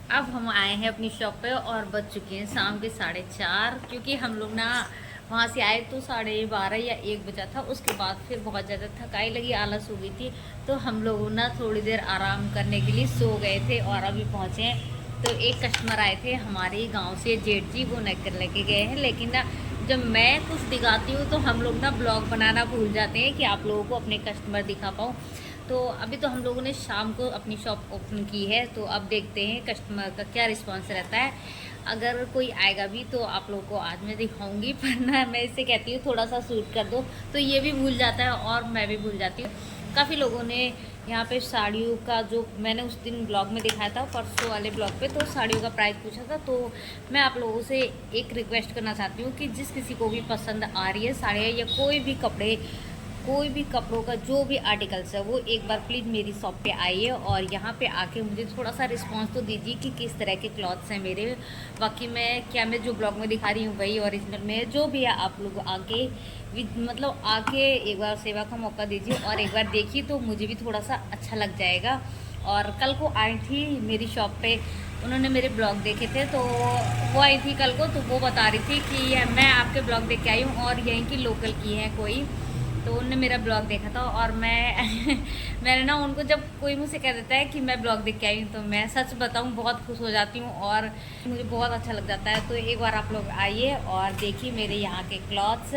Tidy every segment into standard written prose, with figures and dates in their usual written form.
अब हम आए हैं अपनी शॉप पे और बज चुके हैं शाम के 4:30, क्योंकि हम लोग ना वहाँ से आए तो 12:30 या 1 बजा था। उसके बाद फिर बहुत ज़्यादा थकाई लगी, आलस हो गई थी, तो हम लोग ना थोड़ी देर आराम करने के लिए सो गए थे और अभी पहुँचे हैं। तो एक कस्टमर आए थे हमारे गाँव से, जेठ जी, वो नकर लेके गए हैं। लेकिन ना जब मैं कुछ दिखाती हूँ तो हम लोग ना ब्लॉग बनाना भूल जाते हैं कि आप लोगों को अपने कस्टमर दिखा पाऊँ। तो अभी तो हम लोगों ने शाम को अपनी शॉप ओपन की है, तो अब देखते हैं कस्टमर का क्या रिस्पांस रहता है। अगर कोई आएगा भी तो आप लोगों को आज मैं दिखाऊंगी, पर ना मैं इसे कहती हूँ थोड़ा सा शूट कर दो, तो ये भी भूल जाता है और मैं भी भूल जाती हूँ। काफ़ी लोगों ने यहाँ पे साड़ियों का, जो मैंने उस दिन ब्लॉग में दिखाया था परसों वाले ब्लॉग पे, तो साड़ियों का प्राइस पूछा था। तो मैं आप लोगों से एक रिक्वेस्ट करना चाहती हूँ कि जिस किसी को भी पसंद आ रही है साड़ियाँ या कोई भी कपड़े, कोई भी कपड़ों का जो भी आर्टिकल्स है, वो एक बार प्लीज़ मेरी शॉप पे आइए और यहाँ पे आके मुझे थोड़ा सा रिस्पांस तो दीजिए कि किस तरह के क्लॉथ्स हैं मेरे। बाकी मैं जो ब्लॉग में दिखा रही हूँ वही ओरिजिनल में है। जो भी है आप लोग आके मतलब आके एक बार सेवा का मौका दीजिए और एक बार देखिए, तो मुझे भी थोड़ा सा अच्छा लग जाएगा। और कल को आई थी मेरी शॉप पे, उन्होंने मेरे ब्लॉग देखे थे, तो वो आई थी कल को, तो वो बता रही थी कि मैं आपके ब्लॉग देख के आई हूँ और यहीं की लोकल की है कोई, तो उनने मेरा ब्लॉग देखा था। और मैं मैंने ना उनको, जब कोई मुझसे कह देता है कि मैं ब्लॉग देख के आई हूँ, तो मैं सच बताऊँ बहुत खुश हो जाती हूँ और मुझे बहुत अच्छा लग जाता है। तो एक बार आप लोग आइए और देखिए मेरे यहाँ के क्लॉथ्स,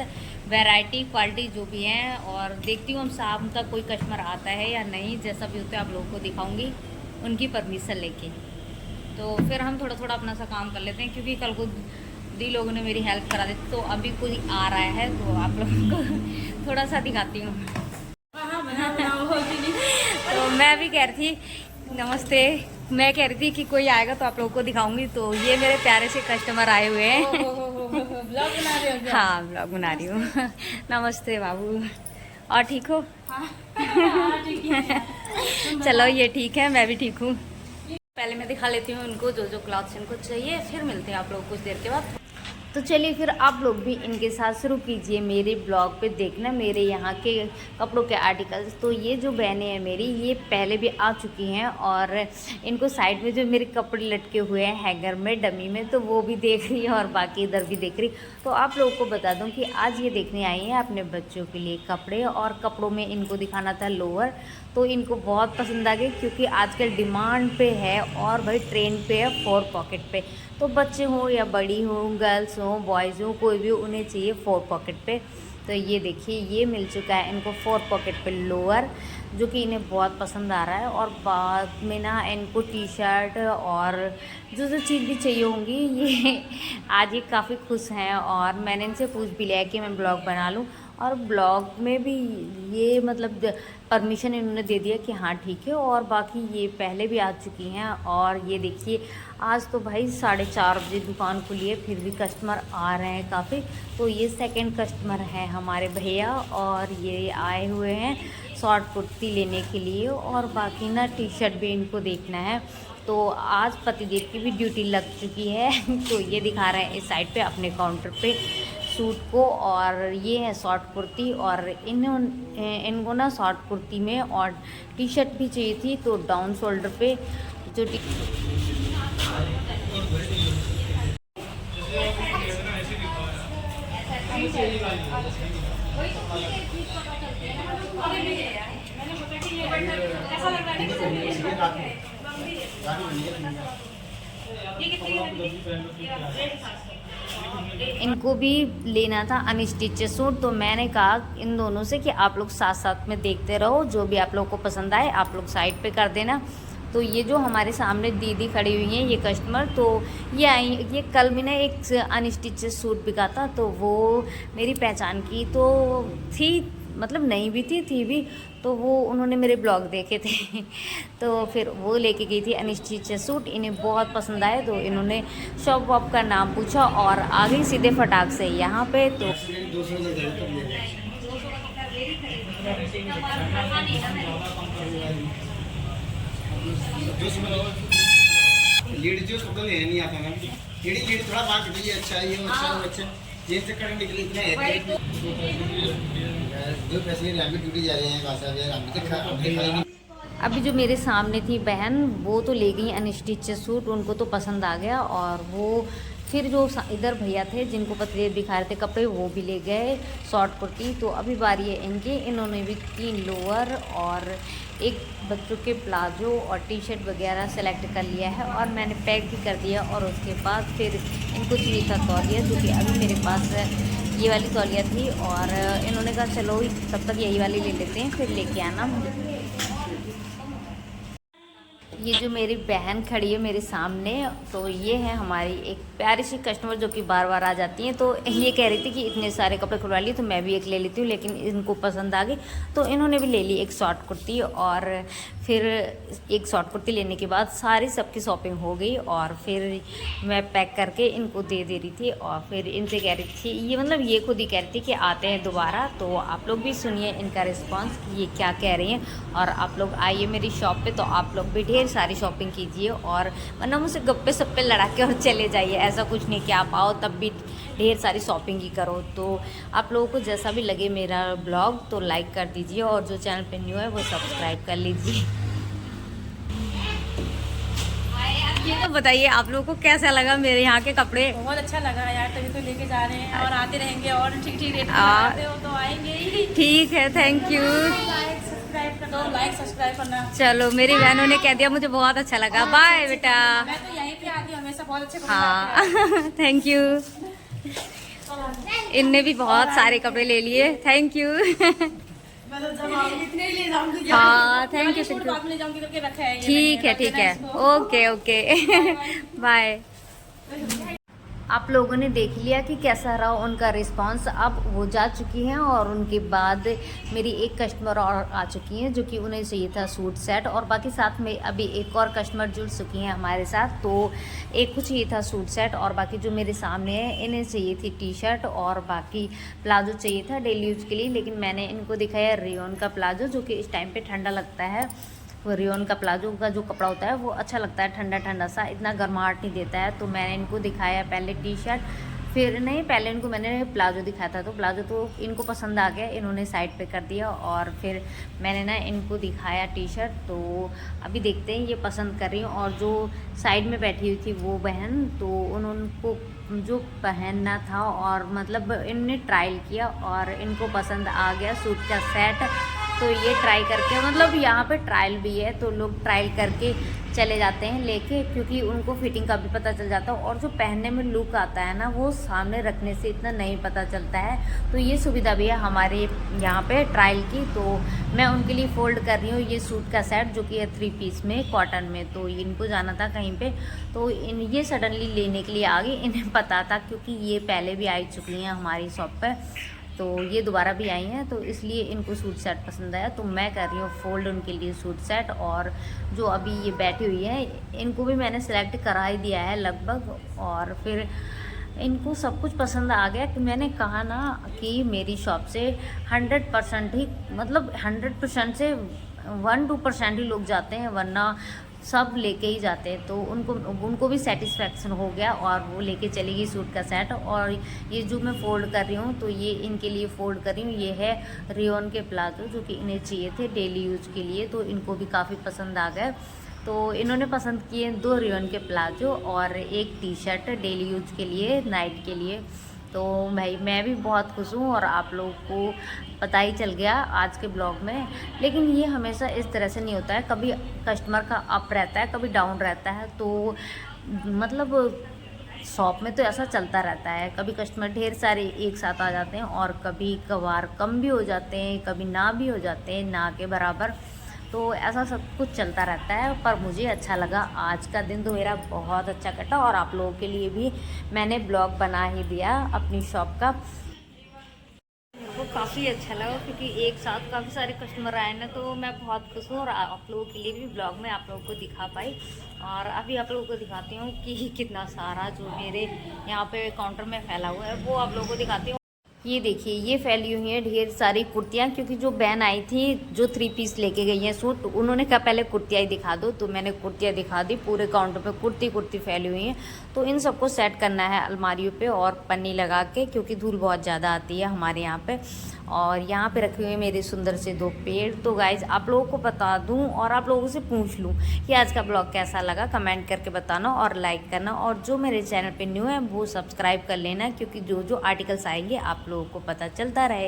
वैरायटी, क्वालिटी जो भी हैं। और देखती हूँ हम शाम तक कोई कस्टमर आता है या नहीं, जैसा भी होता है आप लोगों को दिखाऊँगी उनकी परमिशन लेके। तो फिर हम थोड़ा थोड़ा अपना सा काम कर लेते हैं, क्योंकि कल को दी लोगों ने मेरी हेल्प करा दी। तो अभी कोई आ रहा है तो आप लोगों को थोड़ा सा दिखाती हूँ। तो मैं भी कह रही थी, नमस्ते, मैं कह रही थी कि कोई आएगा तो आप लोगों को दिखाऊंगी। तो ये मेरे प्यारे से कस्टमर आए हुए हैं। ब्लॉग बना रहे हो क्या? हाँ, ब्लॉग बना रही हूँ। नमस्ते बाबू, और ठीक हो? हाँ, ठीक है। चलो ये ठीक है, मैं भी ठीक हूँ। पहले मैं दिखा लेती हूँ उनको जो जो क्लॉथ्स इनको चाहिए, फिर मिलते हैं आप लोग कुछ देर के बाद। तो चलिए फिर आप लोग भी इनके साथ शुरू कीजिए मेरे ब्लॉग पे देखना मेरे यहाँ के कपड़ों के आर्टिकल्स। तो ये जो बहनें हैं मेरी, ये पहले भी आ चुकी हैं और इनको साइड में जो मेरे कपड़े लटके हुए हैं हैंगर में, डमी में, तो वो भी देख रही है और बाकी इधर भी देख रही। तो आप लोगों को बता दूं कि आज ये देखने आई हैं अपने बच्चों के लिए कपड़े, और कपड़ों में इनको दिखाना था लोअर। तो इनको बहुत पसंद आ गई, क्योंकि आजकल डिमांड पे है और भाई ट्रेंड पे है 4 पॉकेट पे। तो बच्चे हों या बड़ी हों, गर्ल्स हों, बॉयज़ हों, कोई भी, उन्हें चाहिए 4 पॉकेट पे। तो ये देखिए ये मिल चुका है इनको 4 पॉकेट पे लोअर, जो कि इन्हें बहुत पसंद आ रहा है। और बाद में ना इनको टी शर्ट और जो जो चीज़ भी चाहिए होंगी, ये आज ये काफ़ी खुश हैं और मैंने इनसे पूछ भी लिया कि मैं ब्लॉग बना लूँ। और ब्लॉग में भी ये मतलब परमिशन इन्होंने दे दिया कि हाँ ठीक है। और बाकी ये पहले भी आ चुकी हैं। और ये देखिए आज तो भाई 4:30 बजे दुकान खुली है, फिर भी कस्टमर आ रहे हैं काफ़ी। तो ये सेकंड कस्टमर है हमारे भैया, और ये आए हुए हैं शॉर्ट कुर्ती लेने के लिए, और बाकी ना टी शर्ट भी इनको देखना है। तो आज पतिदेव की भी ड्यूटी लग चुकी है। तो ये दिखा रहे हैं इस साइड पे अपने काउंटर पे सूट को, और ये है शॉर्ट कुर्ती। और इनको ना शॉर्ट कुर्ती में और टी शर्ट भी चाहिए थी, तो डाउन शोल्डर पे जो इनको भी लेना था अनस्टिच सूट। तो मैंने कहा इन दोनों से कि आप लोग साथ साथ में देखते रहो, जो भी आप लोग को पसंद आए आप लोग साइड पे कर देना। तो ये जो हमारे सामने दीदी खड़ी हुई हैं, ये कस्टमर, तो ये आई, ये कल भी ना एक अनस्टिच सूट बिका था, तो वो मेरी पहचान की तो थी, मतलब नहीं भी थी भी। तो वो उन्होंने मेरे ब्लॉग देखे थे तो फिर वो लेके गई थी अनस्टिच सूट, इन्हें बहुत पसंद आए। तो इन्होंने शॉप वॉप का नाम पूछा और आ गई सीधे फटाक से यहाँ पे। तो लीड जो शब्द लेने नहीं आता ना, लीड लीड थोड़ा बात कीजिए। अच्छा ये अच्छा अच्छा जेल से करंट निकली इतना है जो पैसे रैबिट ड्यूटी जा रहे हैं, वासा यार हम तो खा नहीं। अभी जो मेरे सामने थी बहन, वो तो ले गई अनस्टिच सूट, उनको तो पसंद आ गया। और वो फिर जो इधर भैया थे जिनको पतले दिखा रहे थे कपड़े, वो भी ले गए शॉर्ट कुर्ती। तो अभी बारी है इनकी, इन्होंने भी 3 लोअर और एक बच्चों के प्लाजो और टी शर्ट वगैरह सेलेक्ट कर लिया है और मैंने पैक भी कर दिया। और उसके बाद फिर इनको चाहिए था तौलिया, जो कि अभी मेरे पास ये वाली तौलिया थी और इन्होंने कहा चलो तब तक यही वाली ले लेते हैं, फिर लेके आना। ये जो मेरी बहन खड़ी है मेरे सामने, तो ये है हमारी एक प्यारी सी कस्टमर जो कि बार बार आ जाती हैं। तो ये कह रही थी कि इतने सारे कपड़े खुलवा लिए तो मैं भी एक ले लेती हूँ, लेकिन इनको पसंद आ गई तो इन्होंने भी ले ली एक शॉर्ट कुर्ती। और फिर एक शॉर्ट कुर्ती लेने के बाद सारी सबकी शॉपिंग हो गई और फिर मैं पैक करके इनको दे रही थी। और फिर इनसे कह रही थी, ये मतलब ये खुद ही कह रही थी कि आते हैं दोबारा। तो आप लोग भी सुनिए इनका रिस्पॉन्स कि ये क्या कह रही हैं। और आप लोग आइए मेरी शॉप पे, तो आप लोग भी ढेर सारी शॉपिंग कीजिए और वरना मुझसे गप्पे सप्पे लड़ा के और चले जाइए। ऐसा कुछ नहीं कि आप आओ तब भी ढेर सारी शॉपिंग ही करो। तो आप लोगों को जैसा भी लगे मेरा ब्लॉग तो लाइक कर दीजिए और जो चैनल पे न्यू है वो सब्सक्राइब कर लीजिए। ये तो बताइए आप लोगों को कैसा लगा मेरे यहाँ के कपड़े? बहुत अच्छा लगा यार, तभी तो लेके जा रहे हैं और आते रहेंगे और ठीक ठीक रेट में आते हो तो आएंगे ही। ठीक है, थैंक यू। लाइक सब्सक्राइब करना। चलो मेरी बहनों ने कह दिया, मुझे बहुत अच्छा लगा। बाय बेटा। मैं तो यहीं पे आती हूँ हमेशा, बहुत अच्छे हाँ थैंक यू। इनने भी बहुत सारे कपड़े ले लिए, थैंक यू। हाँ थैंक यू ठीक है ठीक है, ओके ओके बाय। आप लोगों ने देख लिया कि कैसा रहा उनका रिस्पांस। अब वो जा चुकी हैं और उनके बाद मेरी एक कस्टमर और आ चुकी हैं जो कि उन्हें चाहिए था सूट सेट, और बाकी साथ में अभी एक और कस्टमर जुड़ चुकी हैं हमारे साथ। तो एक को चाहिए था सूट सेट और बाकी जो मेरे सामने है इन्हें चाहिए थी टी शर्ट और बाकी प्लाजो चाहिए था डेली यूज़ के लिए। लेकिन मैंने इनको दिखाया रेयन का प्लाजो, जो कि इस टाइम पर ठंडा लगता है। वो रेयन का प्लाजो का जो कपड़ा होता है वो अच्छा लगता है, ठंडा ठंडा सा, इतना गर्माहट नहीं देता है। तो मैंने इनको दिखाया पहले टी शर्ट, फिर नहीं पहले इनको मैंने प्लाजो दिखाया था। तो प्लाजो तो इनको पसंद आ गया, इन्होंने साइड पे कर दिया और फिर मैंने ना इनको दिखाया टी शर्ट। तो अभी देखते हैं ये पसंद कर रही हूँ। और जो साइड में बैठी हुई थी वो बहन, तो उनको जो पहनना था और मतलब इन्होंने ट्रायल किया और इनको पसंद आ गया सूट का सेट। तो ये ट्राई करके, मतलब यहाँ पे ट्रायल भी है तो लोग ट्रायल करके चले जाते हैं लेके, क्योंकि उनको फिटिंग का भी पता चल जाता है और जो पहनने में लुक आता है ना वो सामने रखने से इतना नहीं पता चलता है। तो ये सुविधा भी है हमारे यहाँ पे ट्रायल की। तो मैं उनके लिए फ़ोल्ड कर रही हूँ ये सूट का सेट जो कि है 3 पीस में कॉटन में। तो इनको जाना था कहीं पे, तो ये सडनली लेने के लिए आ गई। इन्हें पता था क्योंकि ये पहले भी आई चुकी हैं हमारी शॉप पर, तो ये दोबारा भी आई हैं, तो इसलिए इनको सूट सेट पसंद आया। तो मैं कर रही हूँ फ़ोल्ड उनके लिए सूट सेट। और जो अभी ये बैठी हुई है इनको भी मैंने सेलेक्ट करा ही दिया है लगभग, और फिर इनको सब कुछ पसंद आ गया। कि मैंने कहा ना कि मेरी शॉप से 100% ही, मतलब 100% से 1-2% ही लोग जाते हैं, वरना सब लेके ही जाते हैं। तो उनको भी सेटिस्फेक्शन हो गया और वो लेके चली गई सूट का सेट। और ये जो मैं फ़ोल्ड कर रही हूँ तो ये इनके लिए फ़ोल्ड कर रही हूँ। ये है रेयन के प्लाजो जो कि इन्हें चाहिए थे डेली यूज़ के लिए, तो इनको भी काफ़ी पसंद आ गए। तो इन्होंने पसंद किए 2 रेयन के प्लाजो और एक टी शर्ट डेली यूज़ के लिए, नाइट के लिए। तो भाई मैं भी बहुत खुश हूँ और आप लोगों को पता ही चल गया आज के ब्लॉग में। लेकिन ये हमेशा इस तरह से नहीं होता है, कभी कस्टमर का अप रहता है, कभी डाउन रहता है। तो मतलब शॉप में तो ऐसा चलता रहता है, कभी कस्टमर ढेर सारे एक साथ आ जाते हैं और कभी कभार कम भी हो जाते हैं, कभी ना भी हो जाते हैं, ना के बराबर। तो ऐसा सब कुछ चलता रहता है। पर मुझे अच्छा लगा, आज का दिन तो मेरा बहुत अच्छा कटा और आप लोगों के लिए भी मैंने ब्लॉग बना ही दिया अपनी शॉप का। वो काफ़ी अच्छा लगा क्योंकि एक साथ काफ़ी सारे कस्टमर आए ना, तो मैं बहुत खुश हूँ और आप लोगों के लिए भी ब्लॉग में आप लोगों को दिखा पाई। और अभी आप लोगों को दिखाती हूँ कि कितना सारा जो मेरे यहाँ पे काउंटर में फैला हुआ है वो आप लोगों को दिखाती हूँ। ये देखिए ये फैली हुई हैं ढेर सारी कुर्तियाँ, क्योंकि जो बहन आई थी जो 3 पीस लेके गई हैं सूट, उन्होंने कहा पहले कुर्तियाँ ही दिखा दो, तो मैंने कुर्तियाँ दिखा दी। पूरे काउंटर पे कुर्ती फैली हुई हैं, तो इन सबको सेट करना है अलमारियों पे और पन्नी लगा के, क्योंकि धूल बहुत ज़्यादा आती है हमारे यहाँ पे। और यहाँ पे रखे हुए मेरे सुंदर से 2 पेड़। तो गाइज आप लोगों को बता दूँ और आप लोगों से पूछ लूँ कि आज का ब्लॉग कैसा लगा, कमेंट करके बताना और लाइक करना, और जो मेरे चैनल पे न्यू है वो सब्सक्राइब कर लेना, क्योंकि जो जो आर्टिकल्स आएंगे आप लोगों को पता चलता रहेगा।